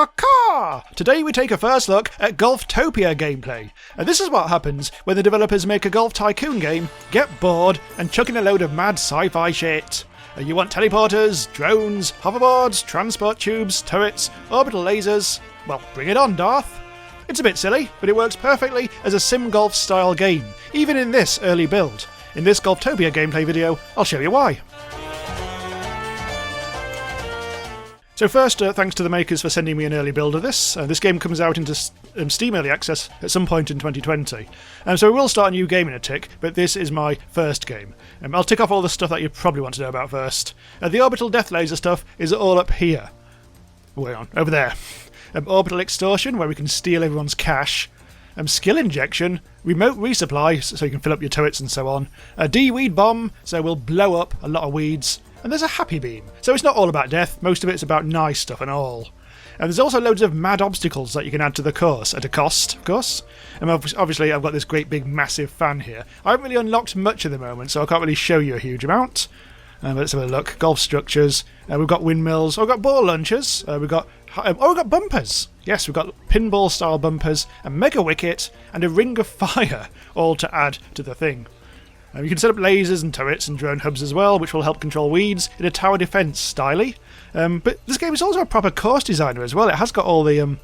Caw! Today we take a first look at GolfTopia gameplay, and this is what happens when the developers make a Golf Tycoon game, get bored, and chuck in a load of mad sci-fi shit. You want teleporters, drones, hoverboards, transport tubes, turrets, orbital lasers? Well, bring it on, Darth! It's a bit silly, but it works perfectly as a SimGolf style game, even in this early build. In this GolfTopia gameplay video, I'll show you why. So first, thanks to the makers for sending me an early build of this. This game comes out into Steam Early Access at some point in 2020. So we will start a new game in a tick, but this is my first game. I'll tick off all the stuff that you probably want to know about first. The orbital death laser stuff is all up here. Wait on, over there. Orbital extortion, where we can steal everyone's cash. Skill injection, remote resupply, so you can fill up your turrets and so on. A de-weed bomb, so we'll blow up a lot of weeds. And there's a happy beam, so it's not all about death, most of it's about nice stuff and all. And there's also loads of mad obstacles that you can add to the course, at a cost, of course. And obviously I've got this great big massive fan here. I haven't really unlocked much at the moment, so I can't really show you a huge amount. But let's have a look. Golf structures, we've got windmills, we've got ball launchers, we've got bumpers. Yes, we've got pinball style bumpers, a mega wicket, and a ring of fire, all to add to the thing. You can set up lasers and turrets and drone hubs as well, which will help control weeds in a tower defense style. But this game is also a proper course designer as well. It has got all the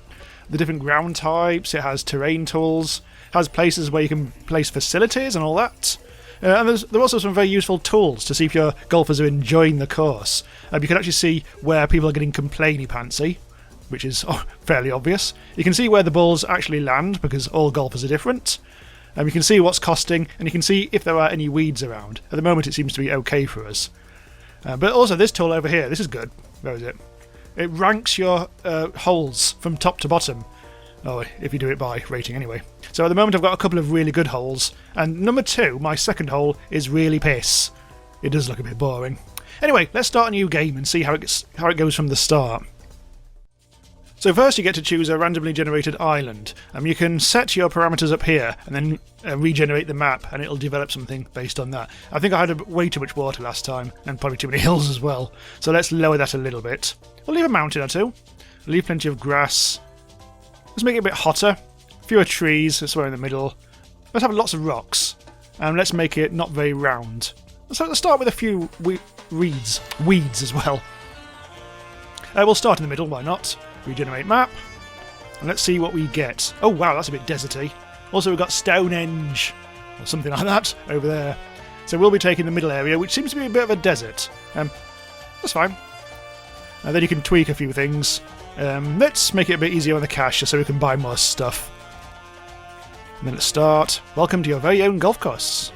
different ground types, it has terrain tools, has places where you can place facilities and all that. And there are also some very useful tools to see if your golfers are enjoying the course. You can actually see where people are getting complainy pantsy, which is fairly obvious. You can see where the balls actually land, because all golfers are different. You can see what's costing, and you can see if there are any weeds around. At the moment it seems to be okay for us. But also this tool over here, this is good. Where is it? It ranks your holes from top to bottom. Oh, if you do it by rating anyway. So at the moment I've got a couple of really good holes, and number 2, my second hole, is really piss. It does look a bit boring. Anyway, let's start a new game and see how it goes from the start. So first you get to choose a randomly generated island. You can set your parameters up here and then regenerate the map, and it'll develop something based on that. I think I had way too much water last time, and probably too many hills as well. So let's lower that a little bit. We'll leave a mountain or two. Leave plenty of grass. Let's make it a bit hotter. Fewer trees, somewhere in the middle. Let's have lots of rocks. And let's make it not very round. So let's start with a few weeds as well. We'll start in the middle, why not? Regenerate map, and let's see what we get. Oh wow, that's a bit deserty. Also we've got Stonehenge, or something like that, over there. So we'll be taking the middle area, which seems to be a bit of a desert. That's fine. Then you can tweak a few things. Let's make it a bit easier on the cash, just so we can buy more stuff. And then let's start. Welcome to your very own golf course.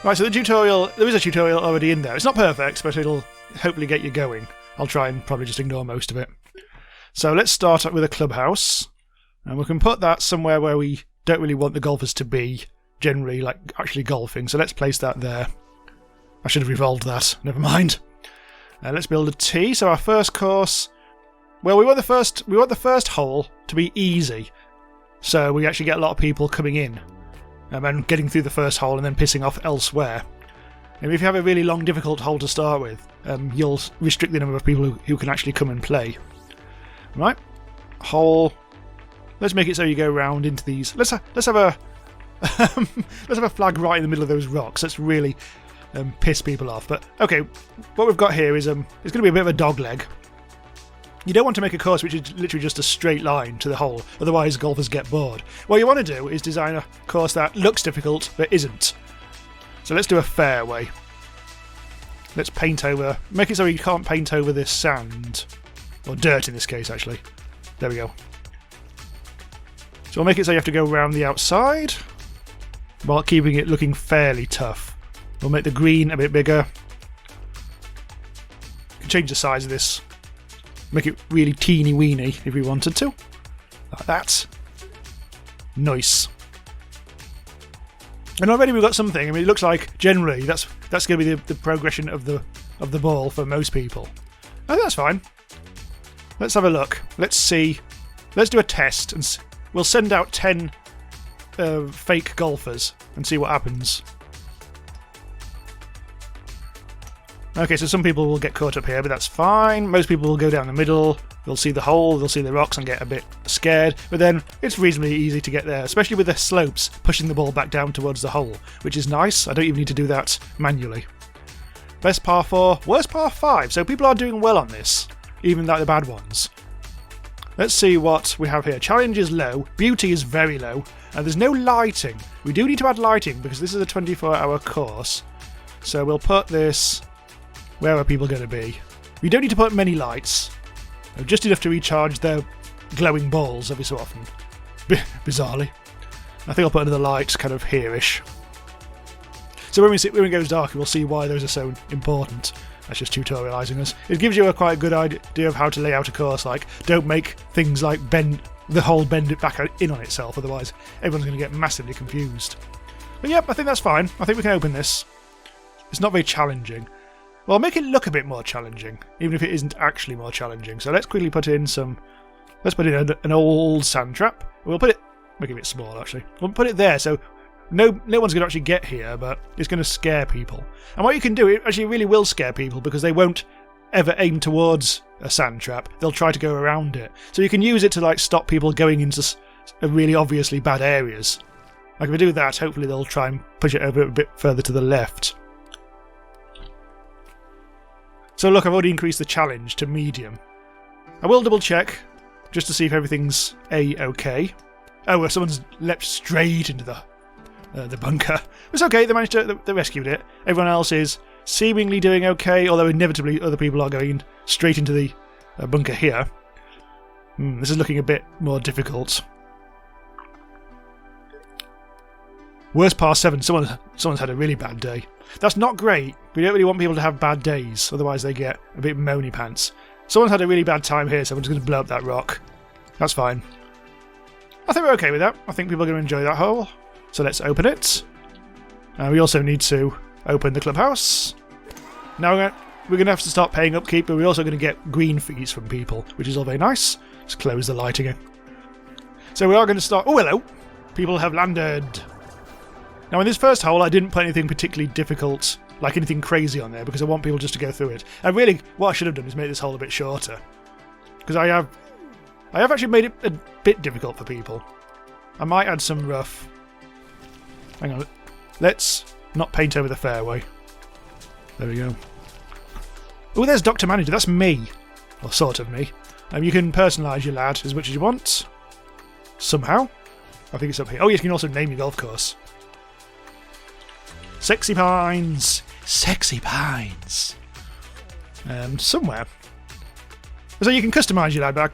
Right, so the tutorial, there is a tutorial already in there. It's not perfect, but it'll hopefully get you going. I'll try and probably just ignore most of it. So let's start with a clubhouse. And we can put that somewhere where we don't really want the golfers to be, generally, like actually golfing. So let's place that there. I should have revolved that. Never mind. Let's build a tee. So our first course... Well, we want the first hole to be easy. So we actually get a lot of people coming in. And getting through the first hole and then pissing off elsewhere. And if you have a really long, difficult hole to start with, you'll restrict the number of people who can actually come and play. Right, hole. Let's make it so you go round into these. Let's have a let's have a flag right in the middle of those rocks. Let's really piss people off. But okay, what we've got here is it's going to be a bit of a dog leg. You don't want to make a course which is literally just a straight line to the hole, otherwise golfers get bored. What you want to do is design a course that looks difficult but isn't. So let's do a fairway. Let's paint over... Make it so you can't paint over this sand. Or dirt in this case, actually. There we go. So we'll make it so you have to go around the outside, while keeping it looking fairly tough. We'll make the green a bit bigger. We can change the size of this. Make it really teeny weeny if we wanted to. Like that. Nice. And already we've got something. I mean, it looks like generally that's going to be the progression of the ball for most people. I think that's fine. Let's have a look. Let's see. Let's do a test, and we'll send out 10 fake golfers and see what happens. Okay, so some people will get caught up here, but that's fine. Most people will go down the middle. They'll see the hole, they'll see the rocks and get a bit scared, but then it's reasonably easy to get there, especially with the slopes pushing the ball back down towards the hole, which is nice. I don't even need to do that manually. Best par 4, worst par 5, so people are doing well on this, even like the bad ones. Let's see what we have here. Challenge is low, beauty is very low, and there's no lighting. We do need to add lighting because this is a 24-hour course, so we'll put this... Where are people going to be? We don't need to put many lights. Just enough to recharge their glowing balls every so often. Bizarrely. I think I'll put another light kind of here-ish. So when it goes dark, we'll see why those are so important. That's just tutorialising us. It gives you a quite good idea of how to lay out a course, like don't make things like bend the hole bend it back in on itself, otherwise everyone's going to get massively confused. But yep, I think that's fine. I think we can open this. It's not very challenging. Well, make it look a bit more challenging, even if it isn't actually more challenging. So let's quickly put in some... Let's put in an old sand trap. We'll put it... Make it a bit small, actually. We'll put it there, so no one's going to actually get here, but it's going to scare people. And what you can do, it actually really will scare people, because they won't ever aim towards a sand trap. They'll try to go around it. So you can use it to like stop people going into really obviously bad areas. Like if we do that, hopefully they'll try and push it over a bit further to the left. So look, I've already increased the challenge to medium. I will double check, just to see if everything's A-OK. Oh, well, someone's leapt straight into the bunker. It's okay, they managed to, they rescued it. Everyone else is seemingly doing okay, although inevitably other people are going straight into the bunker here. This is looking a bit more difficult. Worst par 7, someone's had a really bad day. That's not great. We don't really want people to have bad days, otherwise they get a bit moany pants. Someone's had a really bad time here, so I'm just going to blow up that rock. That's fine. I think we're okay with that. I think people are going to enjoy that hole. So let's open it. We also need to open the clubhouse. Now we're going to have to start paying upkeep, but we're also going to get green fees from people, which is all very nice. Just close the light again. So we are going to start... Oh, hello! People have landed. Now in this first hole I didn't put anything particularly difficult, like anything crazy on there, because I want people just to go through it. And really, what I should have done is make this hole a bit shorter. Because I have actually made it a bit difficult for people. I might add some rough. Hang on, let's not paint over the fairway. There we go. Oh, there's Dr. Manager, that's me. Or sort of me. You can personalise your lad as much as you want. Somehow. I think it's up here. Oh, yes, you can also name your golf course. Sexy Pines! Sexy Pines! Somewhere. So you can customise your lad, but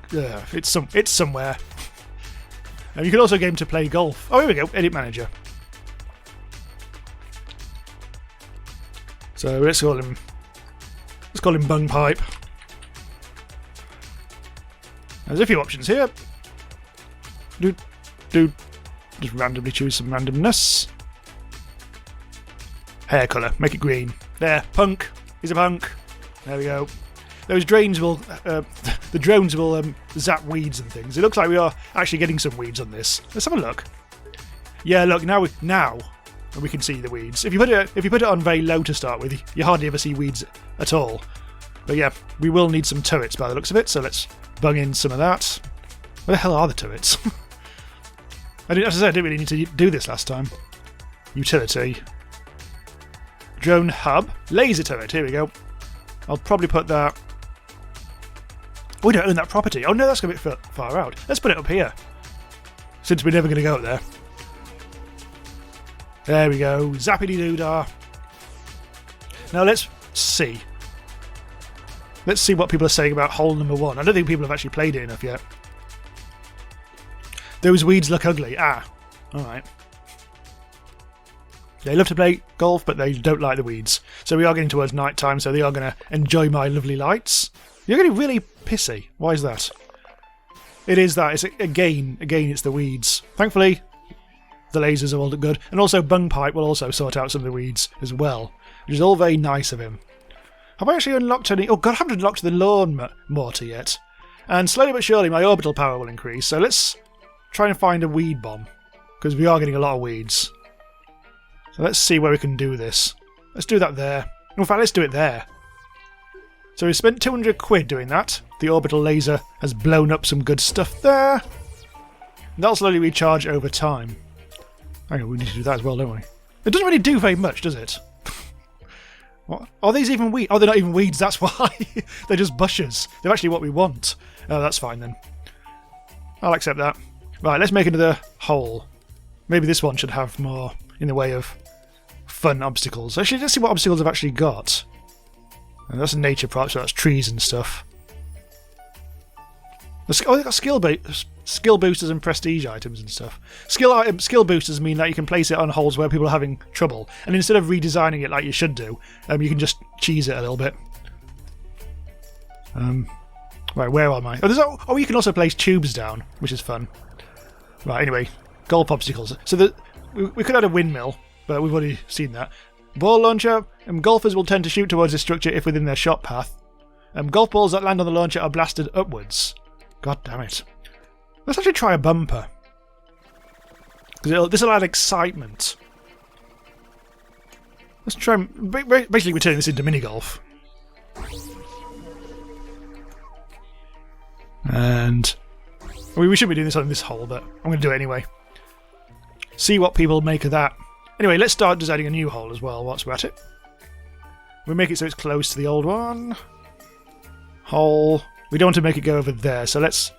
it's somewhere. You can also game to play golf. Oh, here we go, Edit Manager. So let's call him Bung Pipe. There's a few options here. Just randomly choose some randomness. Hair colour, make it green. There, punk. He's a punk. There we go. Those drains will, the drones will zap weeds and things. It looks like we are actually getting some weeds on this. Let's have a look. Yeah, look, now we can see the weeds. If you put it on very low to start with, you hardly ever see weeds at all. But yeah, we will need some turrets by the looks of it, so let's bung in some of that. Where the hell are the turrets? As I said, I didn't really need to do this last time. Utility. Drone hub. Laser turret, here we go. I'll probably put that... We don't own that property. Oh no, that's a bit far out. Let's put it up here. Since we're never going to go up there. There we go. Zappity-doo-dah. Now let's see. Let's see what people are saying about hole number 1. I don't think people have actually played it enough yet. Those weeds look ugly. Ah, alright. They love to play golf, but they don't like the weeds. So we are getting towards night time, so they are going to enjoy my lovely lights. You're getting really pissy. Why is that? It is that. It's again, it's the weeds. Thankfully, the lasers are all good. And also Bung Pipe will also sort out some of the weeds as well, which is all very nice of him. Have I actually unlocked any... Oh god, I haven't unlocked the lawn mortar yet. And slowly but surely my orbital power will increase, so let's try and find a weed bomb, because we are getting a lot of weeds. So let's see where we can do this. Let's do that there. In fact, let's do it there. So we spent 200 quid doing that. The orbital laser has blown up some good stuff there. That'll slowly recharge over time. Hang on, we need to do that as well, don't we? It doesn't really do very much, does it? What? Are these even weeds? Oh, they're not even weeds, that's why. They're just bushes. They're actually what we want. Oh, that's fine then. I'll accept that. Right, let's make another hole. Maybe this one should have more in the way of fun obstacles. Actually, let's see what obstacles I've actually got. And that's a nature prop, so that's trees and stuff. Oh, they've got skill boosters and prestige items and stuff. Skill boosters mean that you can place it on holes where people are having trouble, and instead of redesigning it like you should do, you can just cheese it a little bit. Right, where am I? Oh, you can also place tubes down, which is fun. Right, anyway, golf obstacles. So we could add a windmill, but we've already seen that. Ball launcher. Golfers will tend to shoot towards this structure if within their shot path. Golf balls that land on the launcher are blasted upwards. God damn it. Let's actually try a bumper. Because this will add excitement. Let's try and basically we're turning this into mini golf. And we shouldn't be doing this on this hole, but I'm going to do it anyway. See what people make of that. Anyway, let's start designing a new hole as well whilst we're at it. We'll make it so it's close to the old one. Hole. We don't want to make it go over there, so let's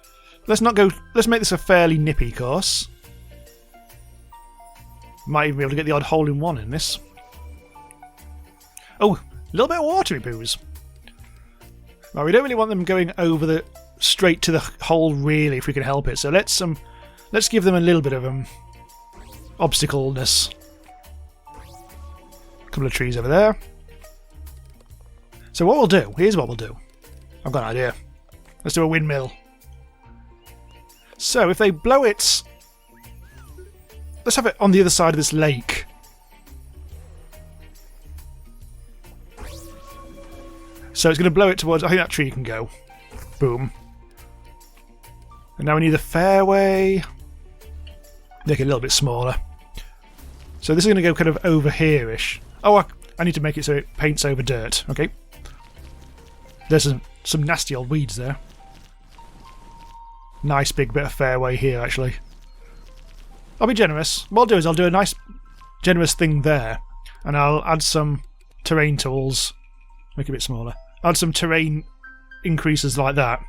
not go. Let's make this a fairly nippy course. Might even be able to get the odd hole in one in this. Oh, a little bit of watery boos. Well, we don't really want them going over straight to the hole, really, if we can help it. So let's give them a little bit of obstacle-ness. A couple of trees over there. So what we'll do, here's what we'll do. I've got an idea. Let's do a windmill. So if they blow it... Let's have it on the other side of this lake. So it's going to blow it towards... I think that tree can go. Boom. And now we need a fairway. Make it a little bit smaller. So this is going to go kind of over here-ish. Oh, I need to make it so it paints over dirt. Okay. There's some nasty old weeds there. Nice big bit of fairway here, actually. I'll be generous. What I'll do is I'll do a nice generous thing there, and I'll add some terrain tools. Make it a bit smaller. Add some terrain increases like that.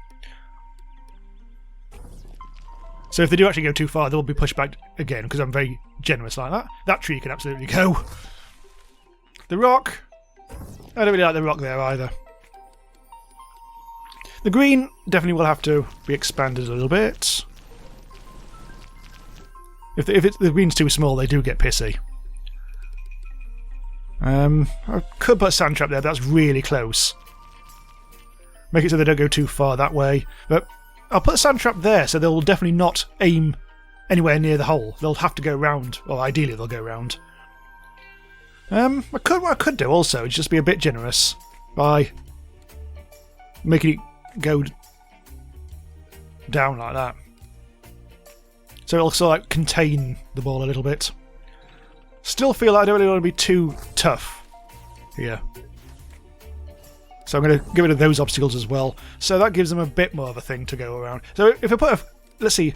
So if they do actually go too far, they'll be pushed back again, because I'm very generous like that. That tree can absolutely go. The rock. I don't really like the rock there either. The green definitely will have to be expanded a little bit. If the green's too small, they do get pissy. I could put a sand trap there, but that's really close. Make it so they don't go too far that way. But I'll put a sand trap there, so they'll definitely not aim anywhere near the hole. They'll have to go round. Well, ideally they'll go round. What I could do also is just be a bit generous by making it go down like that. So it'll sort of like contain the ball a little bit. Still feel like I don't really want to be too tough here. So I'm going to get rid of those obstacles as well. So that gives them a bit more of a thing to go around. So if I put a... Let's see.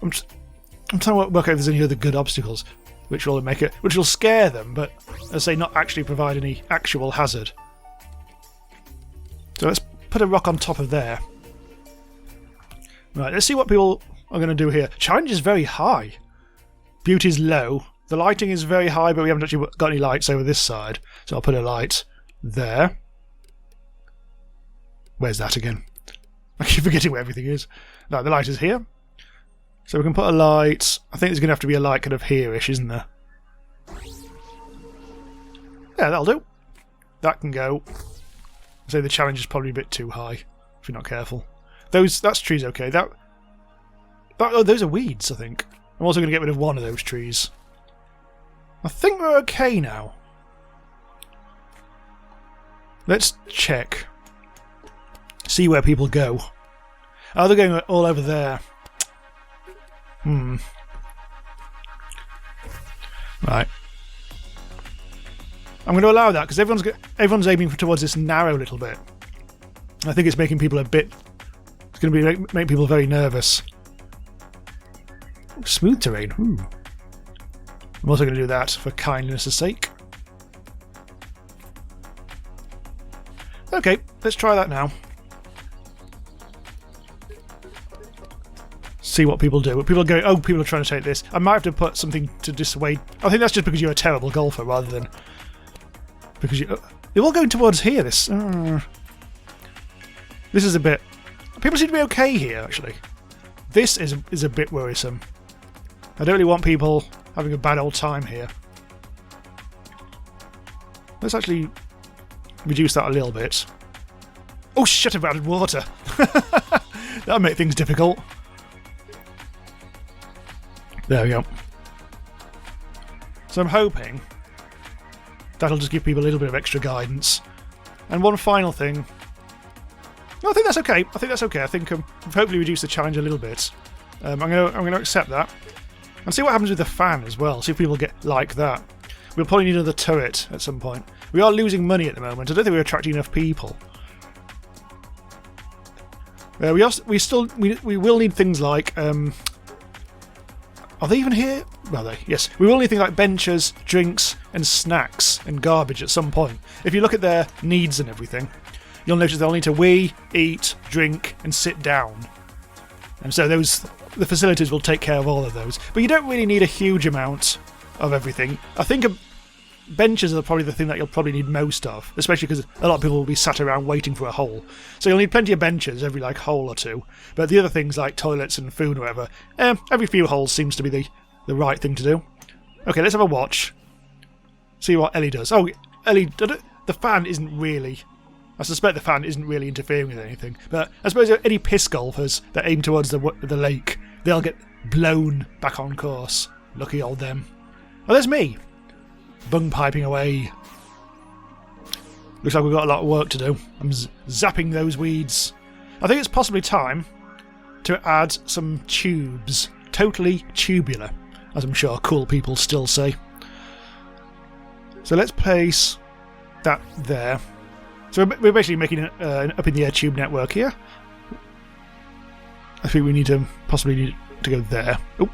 I'm trying to work out if there's any other good obstacles which will make it... which will scare them, but, as I say, not actually provide any actual hazard. So let's put a rock on top of there. Right, let's see what people are going to do here. Challenge is very high. Beauty is low. The lighting is very high, but we haven't actually got any lights over this side. So I'll put a light there. Where's that again? I keep forgetting where everything is. No, the light is here. So we can put a light... I think there's going to have to be a light kind of here-ish, isn't there? Yeah, that'll do. That can go. I'd say the challenge is probably a bit too high, if you're not careful. That's trees okay. Oh, those are weeds, I think. I'm also going to get rid of one of those trees. I think we're okay now. Let's check. See where people go. Oh, they're going all over there. Right. I'm going to allow that because everyone's aiming towards this narrow little bit. I think it's making people it's going to make people very nervous. Smooth terrain. Ooh. I'm also going to do that for kindness' sake. Okay, let's try that now. See what people do. People are going, oh, people are trying to take this. I might have to put something to dissuade. I think that's just because you're a terrible golfer rather than because you're all going towards here. This is a bit... People seem to be okay here, actually. This is a bit worrisome. I don't really want people having a bad old time here. Let's actually reduce that a little bit. Oh shit, I've added water. That'll make things difficult. There we go. So I'm hoping that'll just give people a little bit of extra guidance. And one final thing. No, I think that's okay. I think that's okay. I think I've hopefully reduced the challenge a little bit. I'm going to accept that. And see what happens with the fan as well. See if people get like that. We'll probably need another turret at some point. We are losing money at the moment. I don't think we're attracting enough people. We will need things like... Are they even here? Are they? Yes. We will need things like benches, drinks, and snacks, and garbage at some point. If you look at their needs and everything, you'll notice they'll need to wee, eat, drink, and sit down. And so the facilities will take care of all of those. But you don't really need a huge amount of everything. I think benches are probably the thing that you'll probably need most of, especially because a lot of people will be sat around waiting for a hole. So you'll need plenty of benches every hole or two. But the other things like toilets and food or whatever, every few holes seems to be the right thing to do. Okay, let's have a watch. See what Ellie does. Oh, Ellie, the fan isn't really... I suspect the fan isn't really interfering with anything. But I suppose any piss golfers that aim towards the lake, they'll get blown back on course. Lucky old them. Oh, there's me. Bung piping away. Looks like we've got a lot of work to do. I'm zapping those weeds. I think it's possibly time to add some tubes. Totally tubular, as I'm sure cool people still say. So let's place that there. So we're basically making an up-in-the-air tube network here. I think we need to possibly go there. Oh.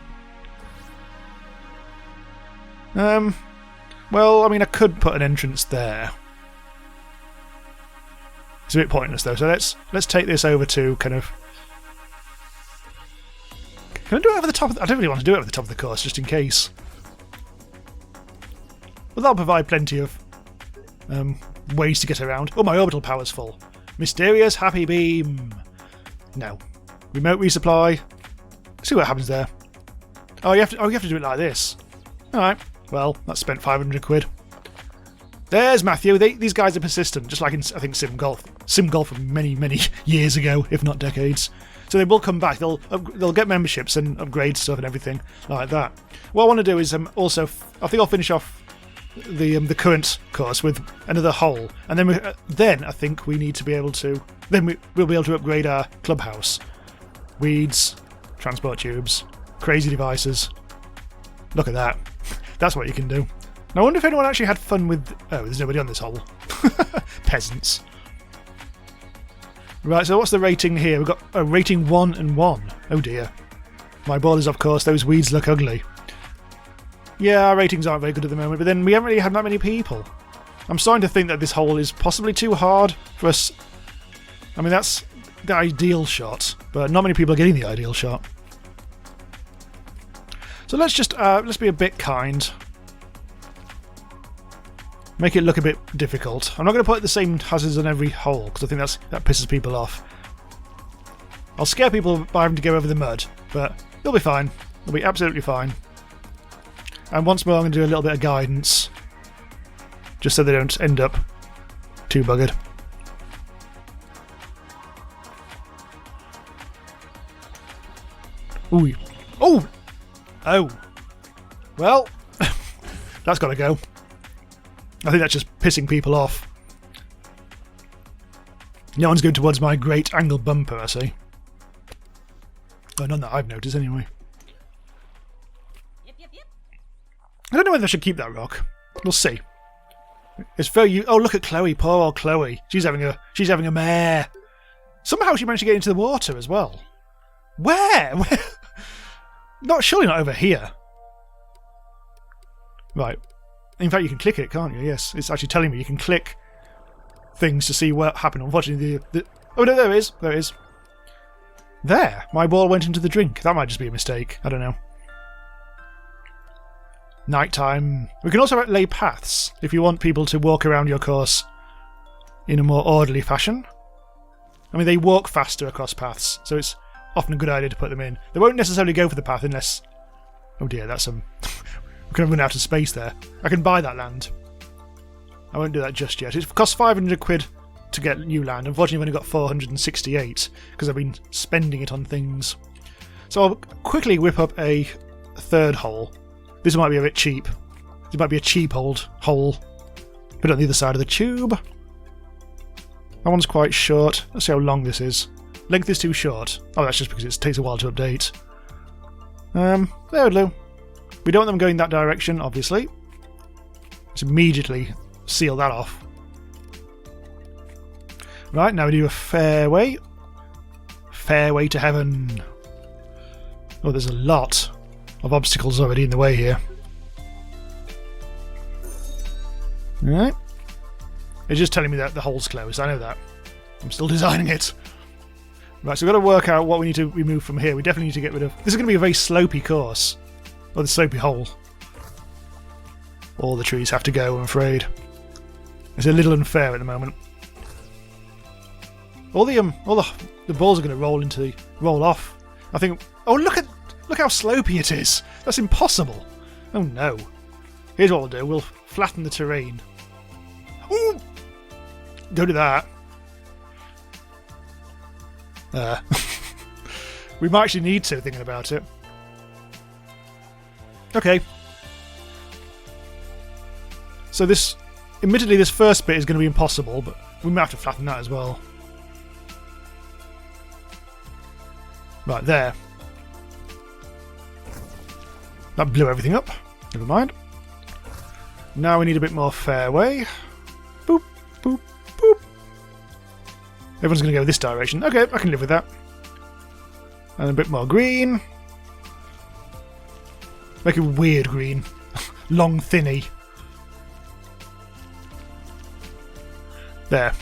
Well, I mean, I could put an entrance there. It's a bit pointless though. So let's take this over to kind of. Can I do it over the top? I don't really want to do it over the top of the course, just in case. Well, that'll provide plenty of ways to get around. Oh, my orbital power's full. Mysterious happy beam. No. Remote resupply. See what happens there. Oh, you have to do it like this. All right. Well, that's spent 500 quid. There's Matthew. These guys are persistent, just like in, I think, SimGolf. SimGolf from many, many years ago, if not decades. So they will come back. They'll get memberships and upgrade stuff and everything like that. What I want to do is also, I think I'll finish off the current course with another hole, and then I think we need to be able to. Then we'll be able to upgrade our clubhouse. Weeds, transport tubes, crazy devices. Look at that. That's what you can do. Now, I wonder if anyone actually had fun with... Oh, there's nobody on this hole. Peasants. Right, so what's the rating here? We've got a rating 1 and 1. Oh dear. My borders, of course, those weeds look ugly. Yeah, our ratings aren't very good at the moment, but then we haven't really had that many people. I'm starting to think that this hole is possibly too hard for us. I mean, that's the ideal shot, but not many people are getting the ideal shot. So let's be a bit kind. Make it look a bit difficult. I'm not going to put the same hazards on every hole because I think that pisses people off. I'll scare people by having to go over the mud, but they'll be fine. They'll be absolutely fine. And once more, I'm going to do a little bit of guidance, just so they don't end up too buggered. Ooh. Oh! Oh. Well, that's got to go. I think that's just pissing people off. No one's going towards my great angle bumper, I see. Oh, none that I've noticed, anyway. I don't know whether I should keep that rock. We'll see. It's very... Oh, look at Chloe. Poor old Chloe. She's having a mare. Somehow she managed to get into the water as well. Where? Surely not over here. Right. In fact, you can click it, can't you? Yes, it's actually telling me you can click things to see what happened. Unfortunately, oh no, there it is. There it is. There! My ball went into the drink. That might just be a mistake. I don't know. Nighttime. We can also lay paths if you want people to walk around your course in a more orderly fashion. I mean, they walk faster across paths, so it's often a good idea to put them in. They won't necessarily go for the path unless... Oh dear, that's some... We're going to run out of space there. I can buy that land. I won't do that just yet. It costs 500 quid to get new land. Unfortunately, I've only got 468 because I've been spending it on things. So I'll quickly whip up a third hole. This might be a bit cheap. This might be a cheap old hole. Put it on the other side of the tube. That one's quite short. Let's see how long this is. Length is too short. Oh, that's just because it takes a while to update. There we go. We don't want them going that direction, obviously. Let's immediately seal that off. Right, now we do a fairway. Fairway to heaven. Oh, there's a lot of obstacles already in the way here. Alright. It's just telling me that the hole's closed, I know that. I'm still designing it. Right, so we've got to work out what we need to remove from here. We definitely need to get rid of... This is going to be a very slopey course. Or the slopey hole. All the trees have to go, I'm afraid. It's a little unfair at the moment. All the balls are going to roll off. I think... Oh, look how slopey it is! That's impossible! Oh no. Here's what we'll do. We'll flatten the terrain. Ooh! Don't do that. We might actually need to, thinking about it. Okay. So this... Admittedly, this first bit is going to be impossible, but we might have to flatten that as well. Right, there. That blew everything up. Never mind. Now we need a bit more fairway. Boop, boop, boop. Everyone's going to go this direction. Okay, I can live with that. And a bit more green. Make it weird green. Long, thinny. There.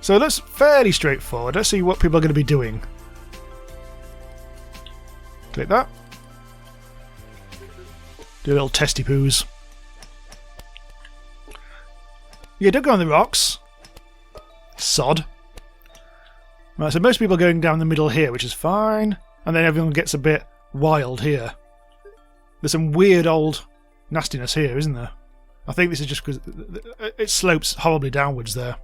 So that's fairly straightforward. Let's see what people are going to be doing. Click that. Do a little testy poos. Yeah, don't go on the rocks. Sod. Right, so most people are going down the middle here, which is fine. And then everyone gets a bit wild here. There's some weird old nastiness here, isn't there? I think this is just because it slopes horribly downwards there.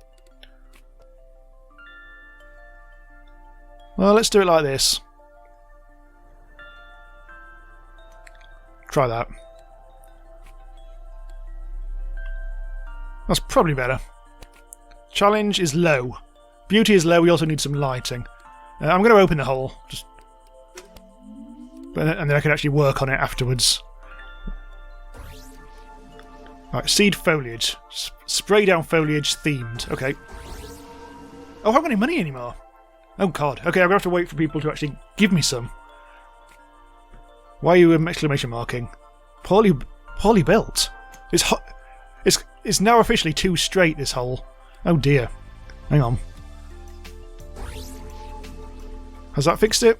Well, let's do it like this. Try that. That's probably better. Challenge is low. Beauty is low, we also need some lighting. I'm going to open the hole. And then I can actually work on it afterwards. Right, seed foliage. Spray down foliage themed. Okay. Oh, I haven't got any money anymore. Oh god. Okay, I'm going to have to wait for people to actually give me some. Why are you exclamation marking? Poorly built. It's now officially too straight, this hole. Oh dear. Hang on. Has that fixed it?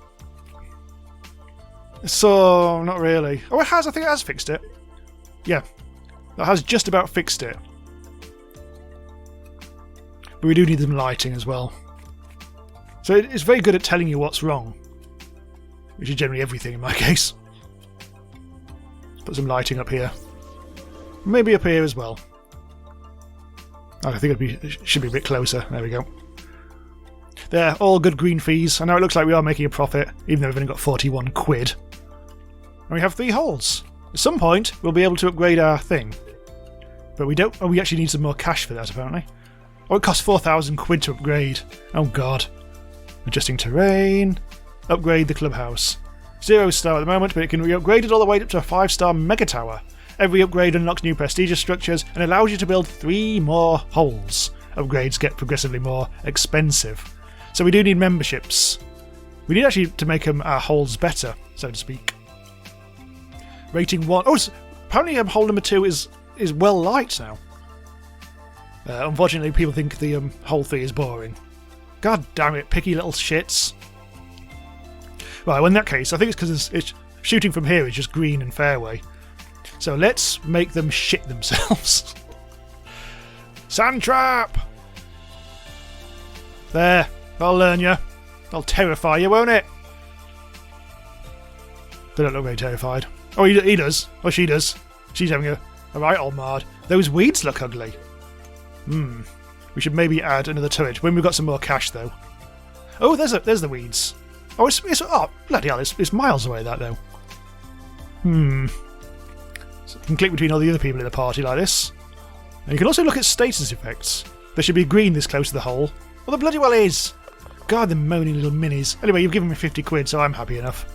So, not really. Oh, it has. I think it has fixed it. Yeah. That has just about fixed it. But we do need some lighting as well. So it's very good at telling you what's wrong. Which is generally everything in my case. Let's put some lighting up here. Maybe up here as well. I think it should be a bit closer. There we go. There, all good green fees. And now it looks like we are making a profit, even though we've only got 41 quid. And we have 3 holes. At some point, we'll be able to upgrade our thing. But we don't. Oh, we actually need some more cash for that, apparently. Oh, it costs 4,000 quid to upgrade. Oh, God. Adjusting terrain. Upgrade the clubhouse. 0-star at the moment, but it can be upgraded all the way up to a 5-star mega tower. Every upgrade unlocks new prestigious structures and allows you to build 3 more holes. Upgrades get progressively more expensive. So we do need memberships. We need actually to make our holes better, so to speak. Rating 1. Oh, apparently hole number 2 is well liked now. Unfortunately, people think the hole 3 is boring. God damn it, picky little shits. Right, well in that case, I think it's because it's shooting from here is just green and fairway. So let's make them shit themselves. Sand trap! There, that'll learn you. That'll terrify you, won't it? They don't look very terrified. Oh, he does. Oh, she does. She's having a right old mad. Those weeds look ugly. We should maybe add another turret when we've got some more cash, though. Oh, there's the weeds. Oh, it's oh, bloody hell, it's miles away, that, though. So you can click between all the other people in the party like this. And you can also look at status effects. There should be green this close to the hole. Well, the bloody well is! God, the moaning little minis. Anyway, you've given me 50 quid, so I'm happy enough.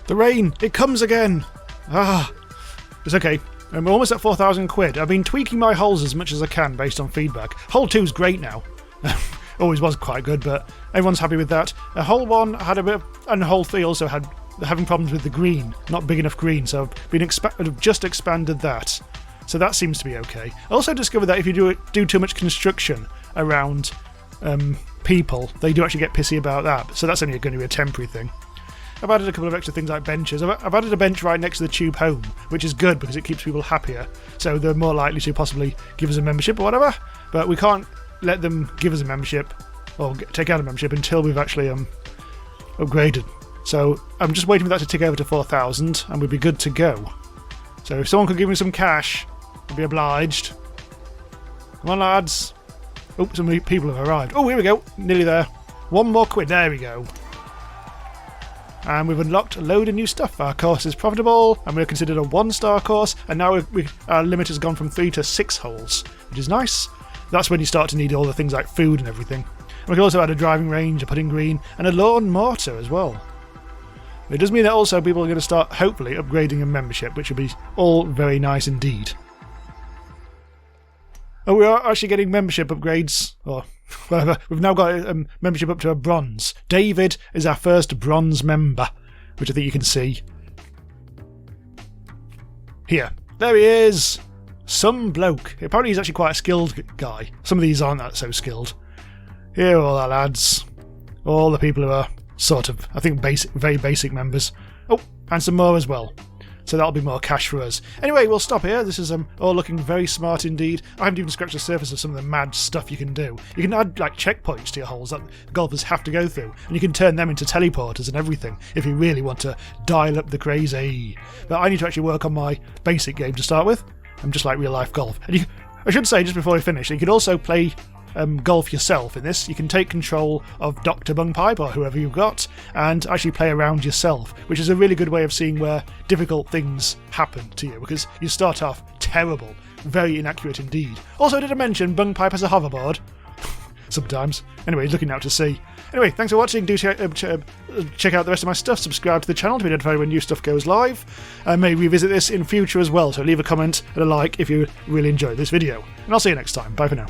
The rain! It comes again! Ah! It's okay. We're almost at 4,000 quid. I've been tweaking my holes as much as I can based on feedback. Hole 2's great now. Always was quite good, but everyone's happy with that. Hole 1 had a bit, and hole 3 also had having problems with the green. Not big enough green, so I've just expanded that. So that seems to be okay. I also discovered that if you do too much construction around people, they do actually get pissy about that. So that's only going to be a temporary thing. I've added a couple of extra things like benches. I've added a bench right next to the tube home, which is good because it keeps people happier. So they're more likely to possibly give us a membership or whatever. But we can't let them give us a membership or take out a membership until we've actually upgraded. So I'm just waiting for that to tick over to 4,000 and we'd be good to go. So if someone could give me some cash, I'd be obliged. Come on, lads. Oh, some people have arrived. Oh, here we go. Nearly there. 1 more quid. There we go. And we've unlocked a load of new stuff. Our course is profitable, and we're considered a 1-star course, and now our limit has gone from 3 to 6 holes, which is nice. That's when you start to need all the things like food and everything. And we can also add a driving range, a putting green, and a lawn mortar as well. It does mean that also people are going to start, hopefully, upgrading a membership, which will be all very nice indeed. Oh, we are actually getting membership upgrades, or whatever. We've now got a membership up to a bronze. David is our first bronze member, which I think you can see. Here. There he is! Some bloke. Apparently he's actually quite a skilled guy. Some of these aren't that so skilled. Here are all our lads. All the people who are sort of, I think, very basic members. Oh, and some more as well. So that'll be more cash for us. Anyway, we'll stop here. This is all looking very smart indeed. I haven't even scratched the surface of some of the mad stuff you can do. You can add like checkpoints to your holes that golfers have to go through, and you can turn them into teleporters and everything if you really want to dial up the crazy. But I need to actually work on my basic game to start with. I'm just like real life golf. And I should say, just before we finish, you can also play golf yourself in this. You can take control of Dr. Bungpipe or whoever you've got and actually play around yourself, which is a really good way of seeing where difficult things happen to you, because you start off terrible, very inaccurate indeed. Also, did I mention Bungpipe has a hoverboard? Sometimes. Anyway, looking out to see. Anyway, thanks for watching. Do check out the rest of my stuff. Subscribe to the channel to be notified when new stuff goes live. I may revisit this in future as well, so leave a comment and a like if you really enjoyed this video. And I'll see you next time. Bye for now.